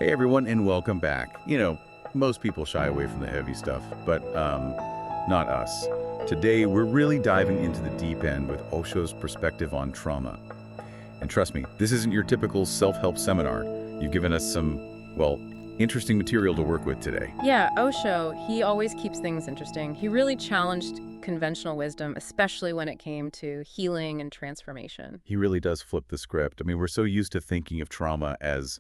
Hey everyone, and welcome back. Most people shy away from the heavy stuff, but not us. Today, we're really diving into the deep end with Osho's perspective on trauma. And trust me, this isn't your typical self-help seminar. You've given us some, well, interesting material to work with today. Yeah, Osho, he always keeps things interesting. He really challenged conventional wisdom, especially when it came to healing and transformation. He really does flip the script. I mean, we're so used to thinking of trauma as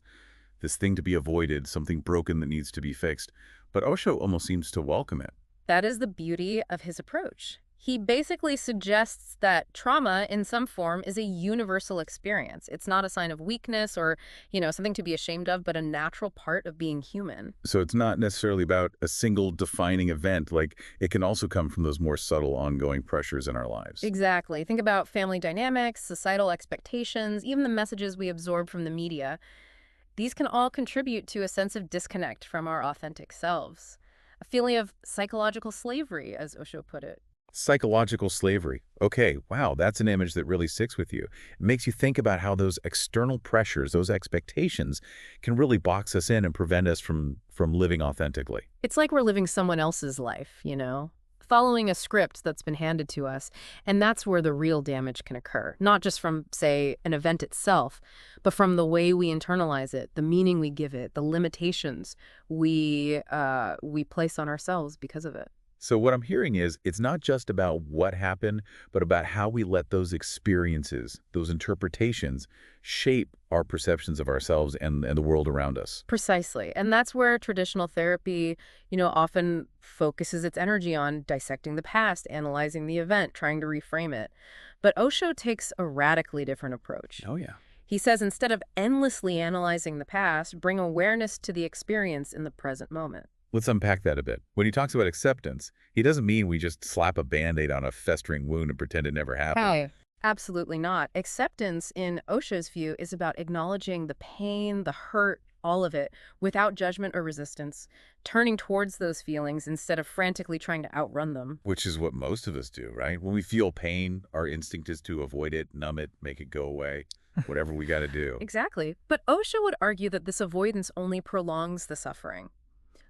this thing to be avoided, something broken that needs to be fixed. But Osho almost seems to welcome it. That is the beauty of his approach. He basically suggests that trauma in some form is a universal experience. It's not a sign of weakness or, something to be ashamed of, but a natural part of being human. So it's not necessarily about a single defining event. Like, it can also come from those more subtle ongoing pressures in our lives. Exactly. Think about family dynamics, societal expectations, even the messages we absorb from the media. These can all contribute to a sense of disconnect from our authentic selves, a feeling of psychological slavery, as Osho put it. Psychological slavery. Okay, wow, that's an image that really sticks with you. It makes you think about how those external pressures, those expectations, can really box us in and prevent us from living authentically. It's like we're living someone else's life, following a script that's been handed to us, and that's where the real damage can occur. Not just from, say, an event itself, but from the way we internalize it, the meaning we give it, the limitations we place on ourselves because of it. So what I'm hearing is it's not just about what happened, but about how we let those experiences, those interpretations, shape our perceptions of ourselves and the world around us. Precisely. And that's where traditional therapy, often focuses its energy on dissecting the past, analyzing the event, trying to reframe it. But Osho takes a radically different approach. Oh, yeah. He says instead of endlessly analyzing the past, bring awareness to the experience in the present moment. Let's unpack that a bit. When he talks about acceptance, he doesn't mean we just slap a Band-Aid on a festering wound and pretend it never happened. Oh. Absolutely not. Acceptance, in Osho's view, is about acknowledging the pain, the hurt, all of it, without judgment or resistance, turning towards those feelings instead of frantically trying to outrun them. Which is what most of us do, right? When we feel pain, our instinct is to avoid it, numb it, make it go away, whatever we got to do. Exactly. But Osho would argue that this avoidance only prolongs the suffering.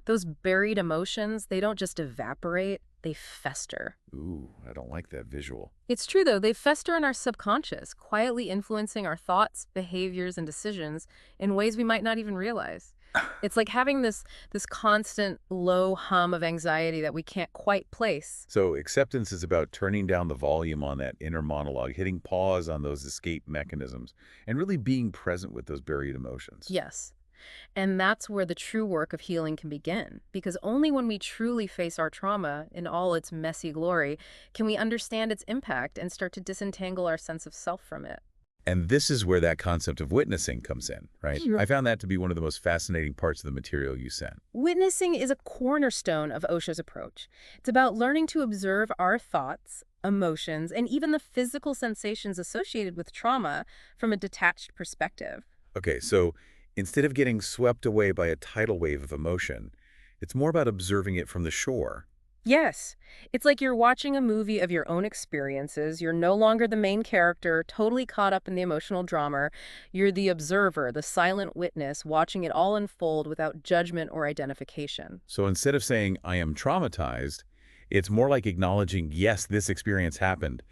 Those buried emotions, they don't just evaporate, they fester. Ooh, I don't like that visual. It's true, though. They fester in our subconscious, quietly influencing our thoughts, behaviors, and decisions in ways we might not even realize. It's like having this constant low hum of anxiety that we can't quite place. So acceptance is about turning down the volume on that inner monologue, hitting pause on those escape mechanisms, and really being present with those buried emotions. Yes. And that's where the true work of healing can begin. Because only when we truly face our trauma in all its messy glory can we understand its impact and start to disentangle our sense of self from it. And this is where that concept of witnessing comes in, right? Sure. I found that to be one of the most fascinating parts of the material you sent. Witnessing is a cornerstone of Osho's approach. It's about learning to observe our thoughts, emotions, and even the physical sensations associated with trauma from a detached perspective. Okay, so instead of getting swept away by a tidal wave of emotion, it's more about observing it from the shore. Yes, it's like you're watching a movie of your own experiences. You're no longer the main character, totally caught up in the emotional drama. You're the observer, the silent witness, watching it all unfold without judgment or identification. So instead of saying, I am traumatized, it's more like acknowledging, yes, this experience happened,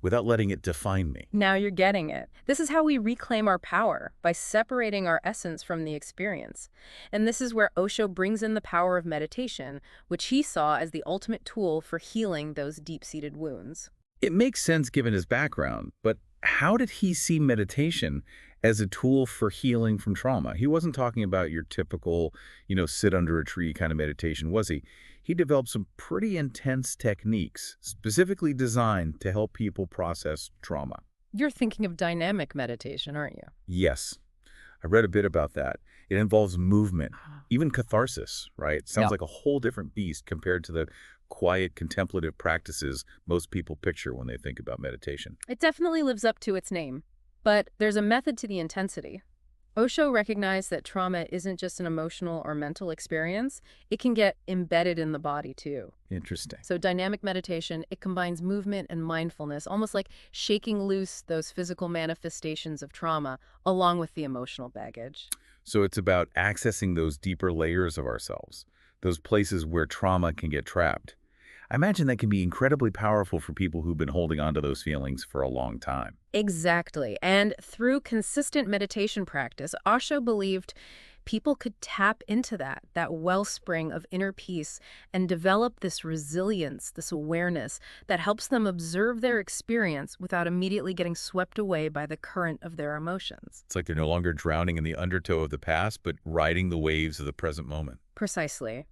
without letting it define me. Now you're getting it. This is how we reclaim our power, by separating our essence from the experience. And this is where Osho brings in the power of meditation, which he saw as the ultimate tool for healing those deep-seated wounds. It makes sense given his background, but how did he see meditation as a tool for healing from trauma? He wasn't talking about your typical, sit under a tree kind of meditation, was he? He developed some pretty intense techniques specifically designed to help people process trauma. You're thinking of dynamic meditation, aren't you? Yes, I read a bit about that. It involves movement, even catharsis, right? Sounds Yeah. like a whole different beast compared to the quiet contemplative practices most people picture when they think about meditation. It definitely lives up to its name, but there's a method to the intensity. Osho recognized that trauma isn't just an emotional or mental experience, it can get embedded in the body too. Interesting. So dynamic meditation, it combines movement and mindfulness, almost like shaking loose those physical manifestations of trauma along with the emotional baggage. So it's about accessing those deeper layers of ourselves, those places where trauma can get trapped. I imagine that can be incredibly powerful for people who've been holding on to those feelings for a long time. Exactly. And through consistent meditation practice, Osho believed people could tap into that wellspring of inner peace and develop this resilience, this awareness that helps them observe their experience without immediately getting swept away by the current of their emotions. It's like they're no longer drowning in the undertow of the past, but riding the waves of the present moment. Precisely.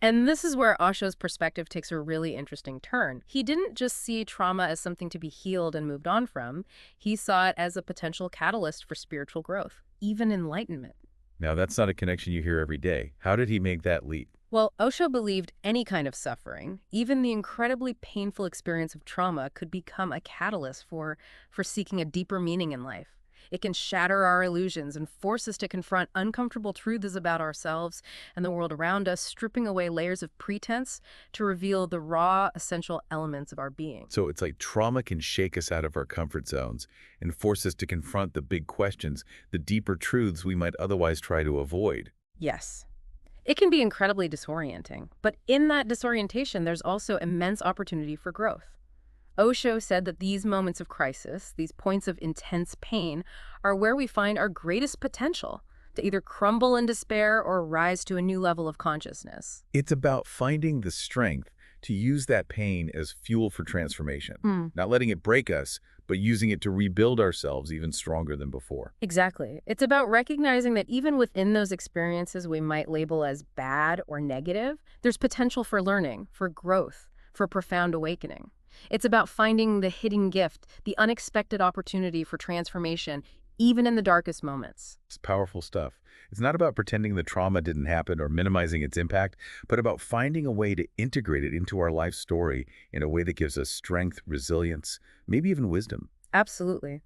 And this is where Osho's perspective takes a really interesting turn. He didn't just see trauma as something to be healed and moved on from. He saw it as a potential catalyst for spiritual growth, even enlightenment. Now, that's not a connection you hear every day. How did he make that leap? Well, Osho believed any kind of suffering, even the incredibly painful experience of trauma, could become a catalyst for seeking a deeper meaning in life. It can shatter our illusions and force us to confront uncomfortable truths about ourselves and the world around us, stripping away layers of pretense to reveal the raw, essential elements of our being. So it's like trauma can shake us out of our comfort zones and force us to confront the big questions, the deeper truths we might otherwise try to avoid. Yes. It can be incredibly disorienting, but in that disorientation, there's also immense opportunity for growth. Osho said that these moments of crisis, these points of intense pain, are where we find our greatest potential to either crumble in despair or rise to a new level of consciousness. It's about finding the strength to use that pain as fuel for transformation, not letting it break us, but using it to rebuild ourselves even stronger than before. Exactly. It's about recognizing that even within those experiences we might label as bad or negative, there's potential for learning, for growth, for profound awakening. It's about finding the hidden gift, the unexpected opportunity for transformation, even in the darkest moments. It's powerful stuff. It's not about pretending the trauma didn't happen or minimizing its impact, but about finding a way to integrate it into our life story in a way that gives us strength, resilience, maybe even wisdom. Absolutely.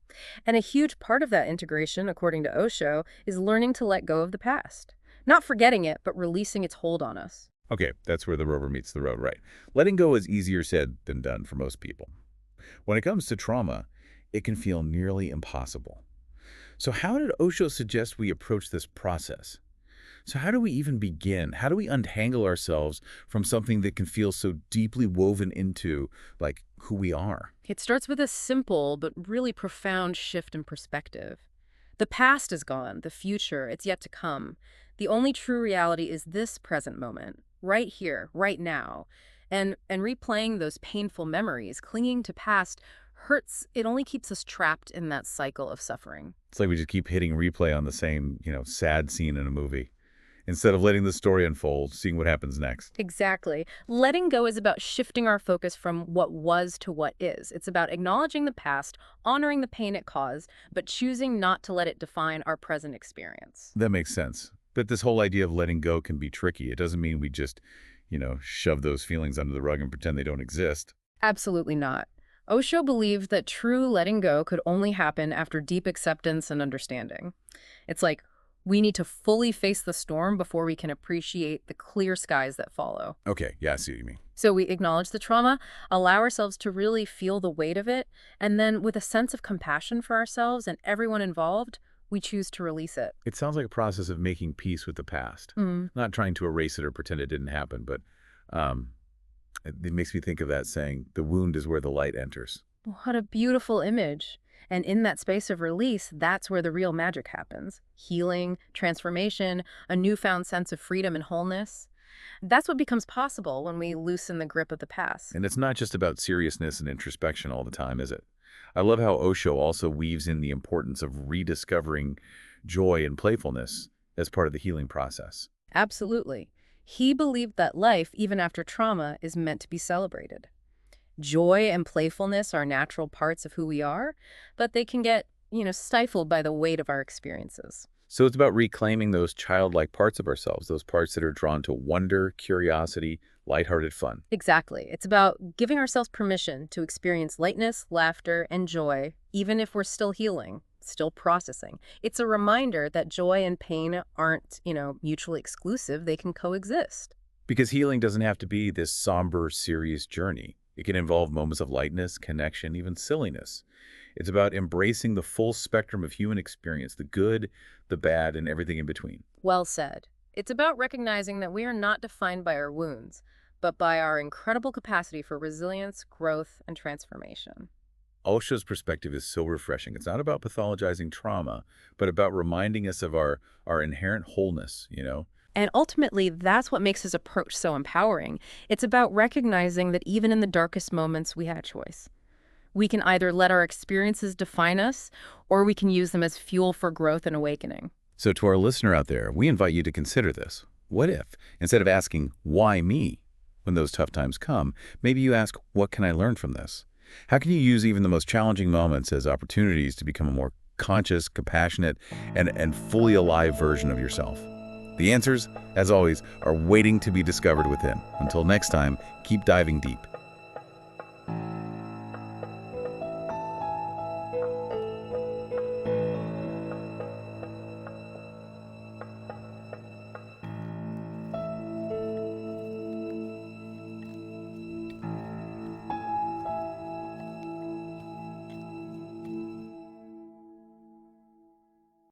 And a huge part of that integration, according to Osho, is learning to let go of the past. Not forgetting it, but releasing its hold on us. Okay, that's where the rubber meets the road, right? Letting go is easier said than done for most people. When it comes to trauma, it can feel nearly impossible. So how did Osho suggest we approach this process? So how do we even begin? How do we untangle ourselves from something that can feel so deeply woven into, like, who we are? It starts with a simple but really profound shift in perspective. The past is gone, the future, it's yet to come. The only true reality is this present moment, right here, right now. And replaying those painful memories, clinging to past, hurts. It only keeps us trapped in that cycle of suffering. It's like we just keep hitting replay on the same, sad scene in a movie, instead of letting the story unfold, seeing what happens next. Exactly. Letting go is about shifting our focus from what was to what is. It's about acknowledging the past, honoring the pain it caused, but choosing not to let it define our present experience. That makes sense. But this whole idea of letting go can be tricky. It doesn't mean we just, shove those feelings under the rug and pretend they don't exist. Absolutely not. Osho believed that true letting go could only happen after deep acceptance and understanding. It's like we need to fully face the storm before we can appreciate the clear skies that follow. Okay, yeah, I see what you mean. So we acknowledge the trauma, allow ourselves to really feel the weight of it, and then with a sense of compassion for ourselves and everyone involved, we choose to release it. It sounds like a process of making peace with the past, not trying to erase it or pretend it didn't happen, but um, it makes me think of that saying, the wound is where the light enters. What a beautiful image. And in that space of release, that's where the real magic happens. Healing, transformation, a newfound sense of freedom and wholeness. That's what becomes possible when we loosen the grip of the past. And it's not just about seriousness and introspection all the time, is it? I love how Osho also weaves in the importance of rediscovering joy and playfulness as part of the healing process. Absolutely. He believed that life, even after trauma, is meant to be celebrated. Joy and playfulness are natural parts of who we are, but they can get, stifled by the weight of our experiences. So it's about reclaiming those childlike parts of ourselves, those parts that are drawn to wonder, curiosity, lighthearted fun. Exactly. It's about giving ourselves permission to experience lightness, laughter, and joy, even if we're still healing, still processing. It's a reminder that joy and pain aren't, mutually exclusive. They can coexist. Because healing doesn't have to be this somber, serious journey. It can involve moments of lightness, connection, even silliness. It's about embracing the full spectrum of human experience, the good, the bad, and everything in between. Well said. It's about recognizing that we are not defined by our wounds, but by our incredible capacity for resilience, growth, and transformation. Osho's perspective is so refreshing. It's not about pathologizing trauma, but about reminding us of our inherent wholeness. And ultimately, that's what makes his approach so empowering. It's about recognizing that even in the darkest moments, we had a choice. We can either let our experiences define us, or we can use them as fuel for growth and awakening. So to our listener out there, we invite you to consider this. What if, instead of asking, why me, when those tough times come, maybe you ask, what can I learn from this? How can you use even the most challenging moments as opportunities to become a more conscious, compassionate, and fully alive version of yourself? The answers, as always, are waiting to be discovered within. Until next time, keep diving deep.